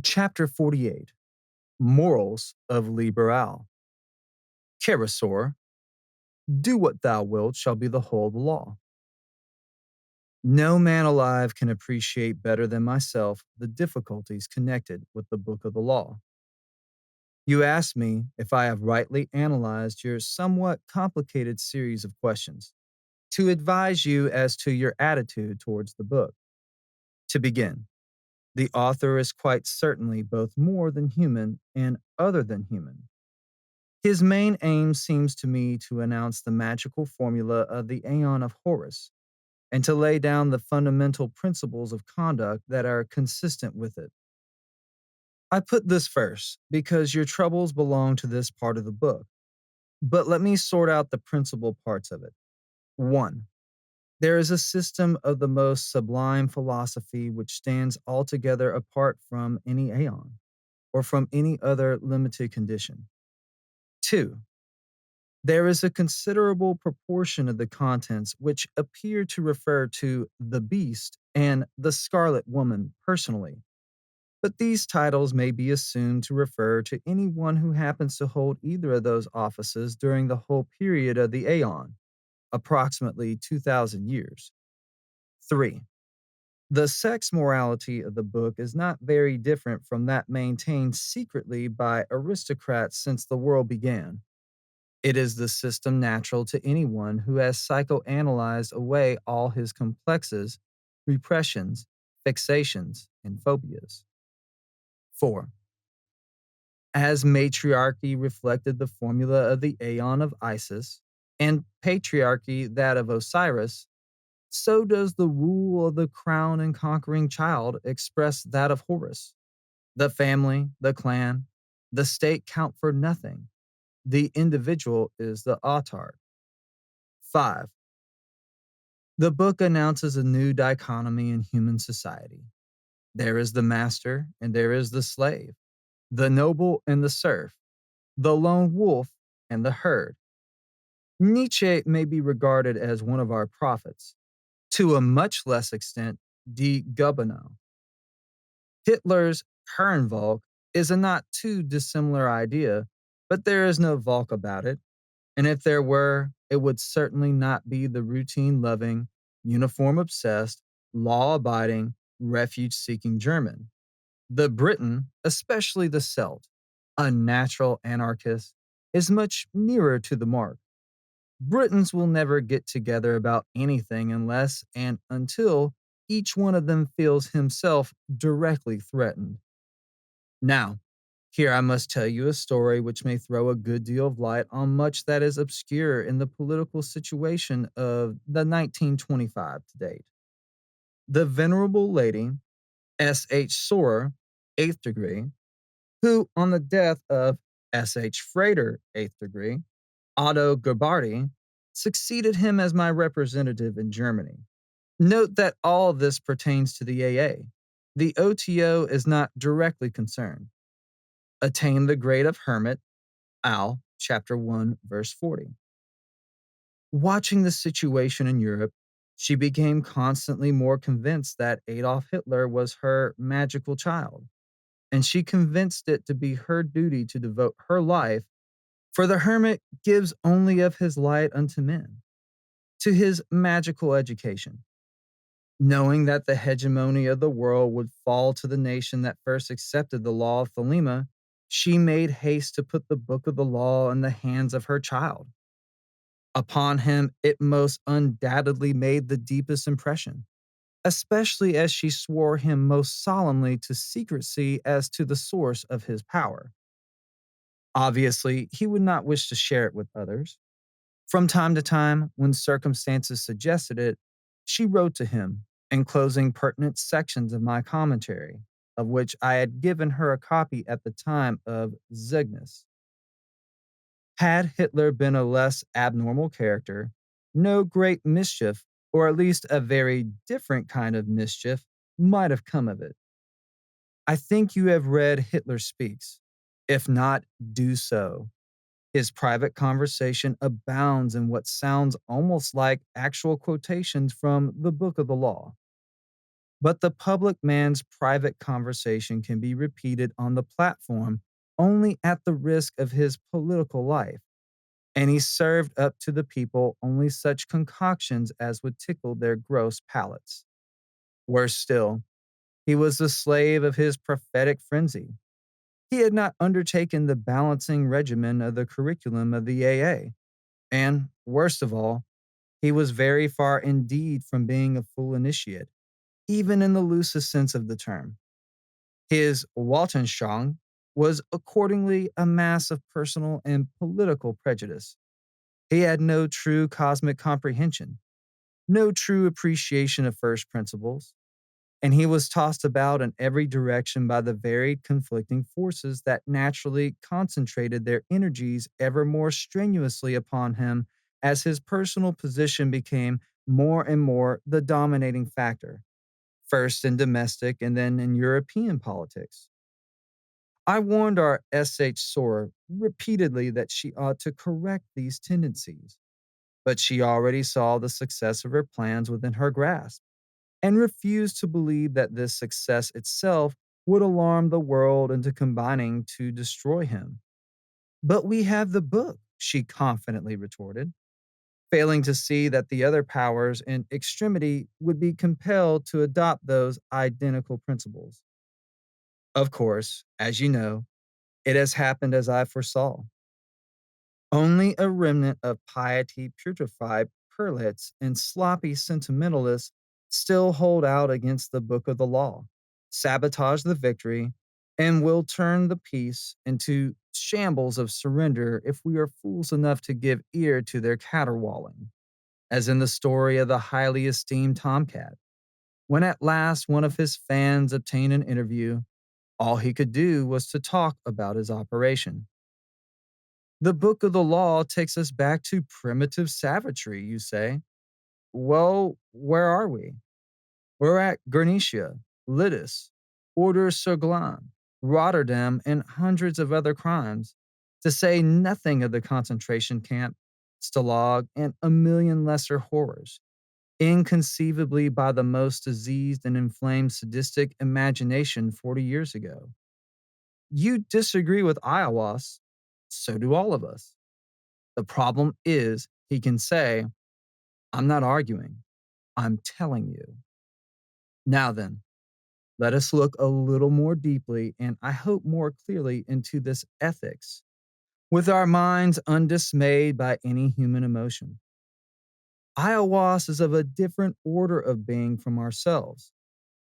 Chapter 48 Morals of Liber. Carisor, do what thou wilt shall be the whole of the law. No man alive can appreciate better than myself the difficulties connected with the book of the law. You ask me if I have rightly analyzed your somewhat complicated series of questions to advise you as to your attitude towards the book. To begin, the author is quite certainly both more than human and other than human. His main aim seems to me to announce the magical formula of the Aeon of Horus and to lay down the fundamental principles of conduct that are consistent with it. I put this first because your troubles belong to this part of the book, but let me sort out the principal parts of it. 1. There is a system of the most sublime philosophy which stands altogether apart from any Aeon or from any other limited condition. 2. There is a considerable proportion of the contents which appear to refer to the beast and the Scarlet Woman personally, but these titles may be assumed to refer to anyone who happens to hold either of those offices during the whole period of the Aeon, approximately 2,000 years. 3. The sex morality of the book is not very different from that maintained secretly by aristocrats since the world began. It is the system natural to anyone who has psychoanalyzed away all his complexes, repressions, fixations, and phobias. 4. As matriarchy reflected the formula of the Aeon of Isis, and patriarchy that of Osiris, so does the rule of the crown and conquering child express that of Horus. The family, the clan, the state count for nothing. The individual is the autarch. 5. The book announces a new dichotomy in human society. There is the master and there is the slave, the noble and the serf, the lone wolf and the herd. Nietzsche may be regarded as one of our prophets, to a much less extent, Die Gobineau. Hitler's Herrenvolk is a not too dissimilar idea, but there is no Volk about it. And if there were, it would certainly not be the routine loving, uniform obsessed, law abiding, refuge seeking German. The Briton, especially the Celt, a natural anarchist, is much nearer to the mark. Britons will never get together about anything unless and until each one of them feels himself directly threatened. Now, here I must tell you a story which may throw a good deal of light on much that is obscure in the political situation of the 1925 to date. The Venerable Lady, S.H. Sorer, 8th degree, who, on the death of S.H. Frater, 8th degree, O.T.O Gerbardi, succeeded him as my representative in Germany. Note that all of this pertains to the AA. The O.T.O is not directly concerned. Attained the grade of hermit, Al, chapter 1, verse 40. Watching the situation in Europe, she became constantly more convinced that Adolf Hitler was her magical child, and she convinced it to be her duty to devote her life, for the hermit gives only of his light unto men, to his magical education. Knowing that the hegemony of the world would fall to the nation that first accepted the law of Thelema, she made haste to put the book of the law in the hands of her child. Upon him, it most undoubtedly made the deepest impression, especially as she swore him most solemnly to secrecy as to the source of his power. Obviously, he would not wish to share it with others. From time to time, when circumstances suggested it, she wrote to him, enclosing pertinent sections of my commentary, of which I had given her a copy at the time of Zeugnis. Had Hitler been a less abnormal character, no great mischief, or at least a very different kind of mischief, might have come of it. I think you have read Hitler Speaks. If not, do so. His private conversation abounds in what sounds almost like actual quotations from the Book of the Law. But the public man's private conversation can be repeated on the platform only at the risk of his political life, and he served up to the people only such concoctions as would tickle their gross palates. Worse still, he was the slave of his prophetic frenzy. He had not undertaken the balancing regimen of the curriculum of the AA. And, worst of all, he was very far indeed from being a full initiate, even in the loosest sense of the term. His Weltanschauung was accordingly a mass of personal and political prejudice. He had no true cosmic comprehension, no true appreciation of first principles, and he was tossed about in every direction by the varied conflicting forces that naturally concentrated their energies ever more strenuously upon him as his personal position became more and more the dominating factor, first in domestic and then in European politics. I warned our SH Sora repeatedly that she ought to correct these tendencies, but she already saw the success of her plans within her grasp and refused to believe that this success itself would alarm the world into combining to destroy him. But we have the book, she confidently retorted, failing to see that the other powers in extremity would be compelled to adopt those identical principles. Of course, as you know, it has happened as I foresaw. Only a remnant of piety putrefied prelates and sloppy sentimentalists still hold out against the book of the law, sabotage the victory, and will turn the peace into shambles of surrender if we are fools enough to give ear to their caterwauling, as in the story of the highly esteemed Tomcat. When at last one of his fans obtained an interview, all he could do was to talk about his operation. The book of the law takes us back to primitive savagery, you say. Well, where are we? We're at Guernica, Lidus, Order Surglan, Rotterdam, and hundreds of other crimes, to say nothing of the concentration camp, Stalag, and a million lesser horrors, inconceivably by the most diseased and inflamed sadistic imagination 40 years ago. You disagree with Iowas, so do all of us. The problem is, he can say, I'm not arguing, I'm telling you. Now then, let us look a little more deeply and I hope more clearly into this ethics, with our minds undismayed by any human emotion. Iowas is of a different order of being from ourselves.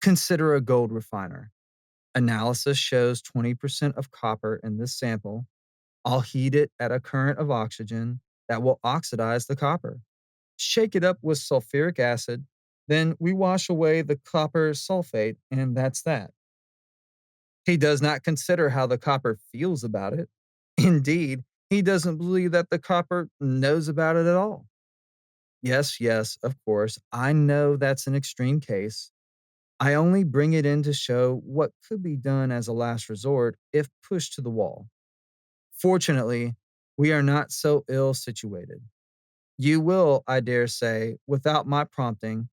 Consider a gold refiner. Analysis shows 20% of copper in this sample. I'll heat it at a current of oxygen that will oxidize the copper. Shake it up with sulfuric acid, then we wash away the copper sulfate, and that's that. He does not consider how the copper feels about it. Indeed, he doesn't believe that the copper knows about it at all. Yes, yes, of course, I know that's an extreme case. I only bring it in to show what could be done as a last resort if pushed to the wall. Fortunately, we are not so ill situated. You will, I dare say, without my prompting,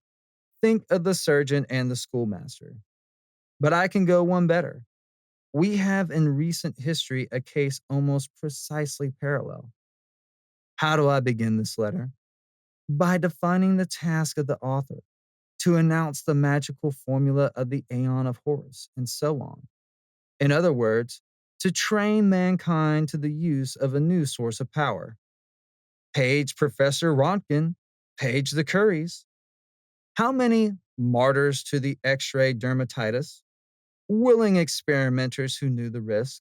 think of the surgeon and the schoolmaster. But I can go one better. We have in recent history a case almost precisely parallel. How do I begin this letter? By defining the task of the author to announce the magical formula of the Aeon of Horus, and so on. In other words, to train mankind to the use of a new source of power. Page Professor Rontgen, page the Curies. How many martyrs to the X ray dermatitis? Willing experimenters who knew the risk.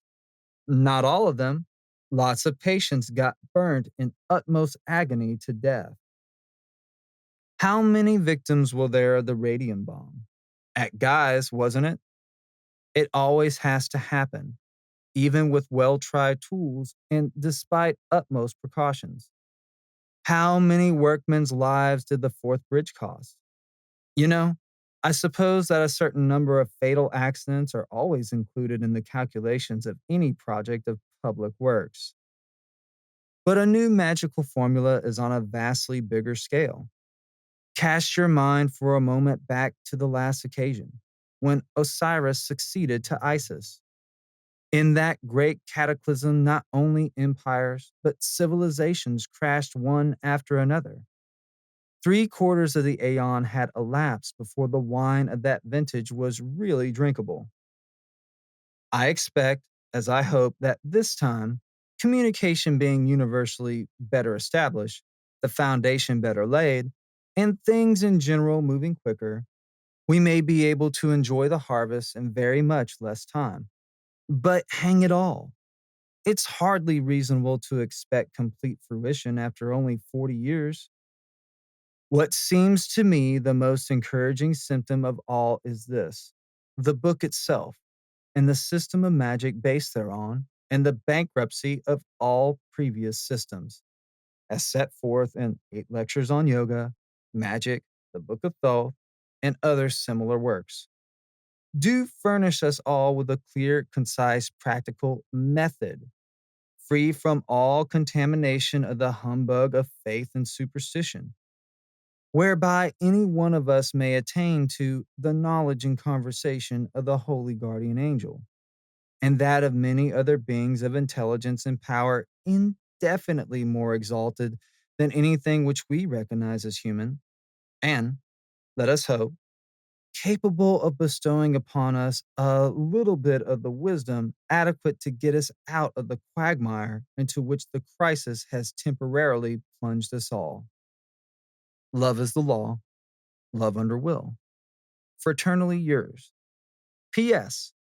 Not all of them. Lots of patients got burned in utmost agony to death. How many victims were there of the radium bomb? At Guy's, wasn't it? It always has to happen, even with well tried tools and despite utmost precautions. How many workmen's lives did the fourth bridge cost? You know, I suppose that a certain number of fatal accidents are always included in the calculations of any project of public works. But a new magical formula is on a vastly bigger scale. Cast your mind for a moment back to the last occasion, when Osiris succeeded to Isis. In that great cataclysm, not only empires, but civilizations crashed one after another. 3/4 of the aeon had elapsed before the wine of that vintage was really drinkable. I expect, as I hope, that this time, communication being universally better established, the foundation better laid, and things in general moving quicker, we may be able to enjoy the harvest in very much less time. But hang it all, it's hardly reasonable to expect complete fruition after only 40 years. What seems to me the most encouraging symptom of all is this: the book itself, and the system of magic based thereon, and the bankruptcy of all previous systems, as set forth in 8 lectures on yoga, magic, the Book of Thoth, and other similar works, do furnish us all with a clear, concise, practical method, free from all contamination of the humbug of faith and superstition, whereby any one of us may attain to the knowledge and conversation of the holy guardian angel, and that of many other beings of intelligence and power indefinitely more exalted than anything which we recognize as human, and, let us hope, capable of bestowing upon us a little bit of the wisdom adequate to get us out of the quagmire into which the crisis has temporarily plunged us all. Love is the law, love under will. Fraternally yours. P.S.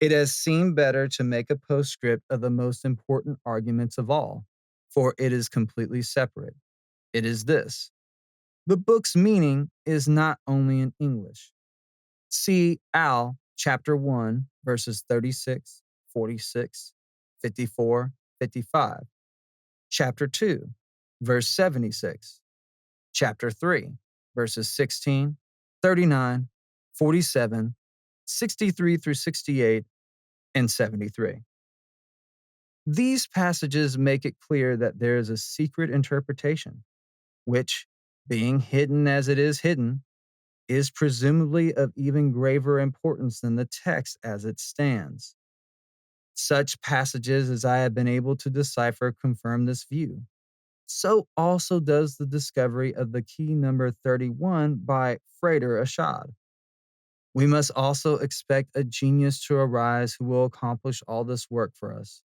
It has seemed better to make a postscript of the most important arguments of all, for it is completely separate. It is this: the book's meaning is not only in English. See chapter 1, verses 36, 46, 54, 55. Chapter 2, verse 76. Chapter 3, verses 16, 39, 47, 63 through 68, and 73. These passages make it clear that there is a secret interpretation, which, being hidden as it is hidden, is presumably of even graver importance than the text as it stands. Such passages as I have been able to decipher confirm this view. So also does the discovery of the key number 31 by Frater Ashad. We must also expect a genius to arise who will accomplish all this work for us.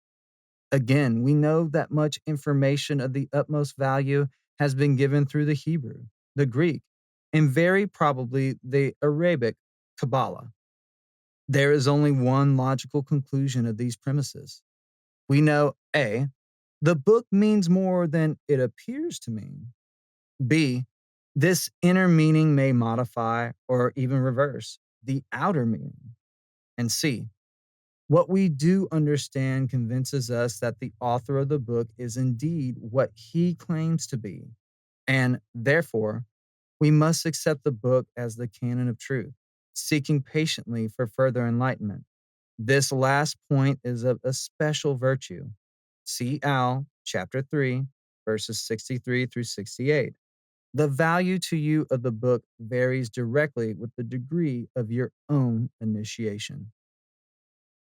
Again, we know that much information of the utmost value has been given through the Hebrew, the Greek, and very probably the Arabic Qabalah. There is only one logical conclusion of these premises. We know A, the book means more than it appears to mean. B, this inner meaning may modify or even reverse the outer meaning. And C, what we do understand convinces us that the author of the book is indeed what he claims to be, and therefore, we must accept the book as the canon of truth, seeking patiently for further enlightenment. This last point is of especial virtue. See chapter 3, verses 63 through 68. The value to you of the book varies directly with the degree of your own initiation.